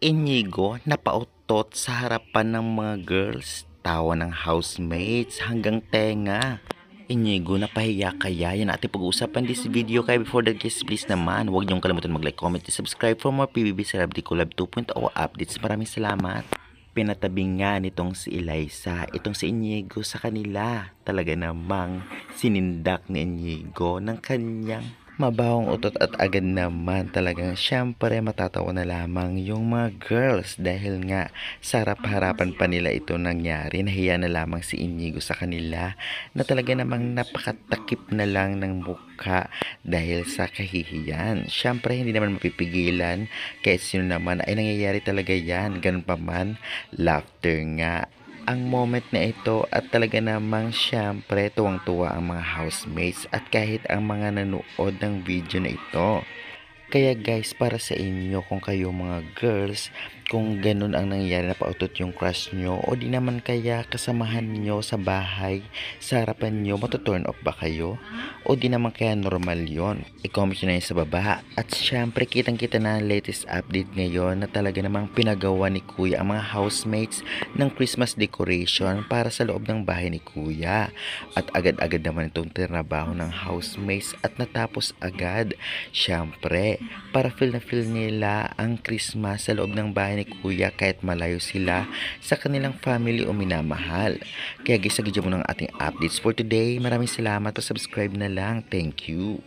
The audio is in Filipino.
Inigo napautot sa harapan ng mga girls, tawa ng housemates hanggang tenga. Inigo napahiya kaya yan ating pag-uusapan this video. Kaya before that guys, please naman huwag niyong kalimutan mag-like, comment, and subscribe for more PBB Celebrity Collab 2.0 updates. Maraming salamat. Pinatabing nga nitong si Eliza, itong si Inigo sa kanila. Talaga namang sinindak ni Inigo ng kanyang mabawang utot at agad naman talagang syempre matatawa na lamang yung mga girls dahil nga sa harap-harapan pa nila ito nangyari. Nahiya na lamang si Inigo sa kanila na talaga namang napakatakip na lang ng mukha dahil sa kahihiyan. Syempre hindi naman mapipigilan kahit sino naman ay nangyayari talaga yan. Ganun pa man, laughter nga ang moment na ito at talaga namang syempre tuwang-tuwa ang mga housemates at kahit ang mga nanood ng video na ito. Kaya guys, para sa inyo kung kayo mga girls, kung ganun ang nangyayari na pautot yung crush nyo o di naman kaya kasamahan nyo sa bahay, sa harapan nyo, matuturn off ba kayo? O di naman kaya normal yon? I-comment nyo na yun sa baba. At syempre kitang-kita na ang latest update ngayon na talaga namang pinagawa ni Kuya ang mga housemates ng Christmas decoration para sa loob ng bahay ni Kuya. At agad-agad naman itong trabaho ng housemates at natapos agad. Syempre, para feel na feel nila ang Christmas sa loob ng bahay ni Kuya kahit malayo sila sa kanilang family o minamahal. Kaya guys, sagidyo mo ng ating updates for today. Maraming salamat at subscribe na lang. Thank you.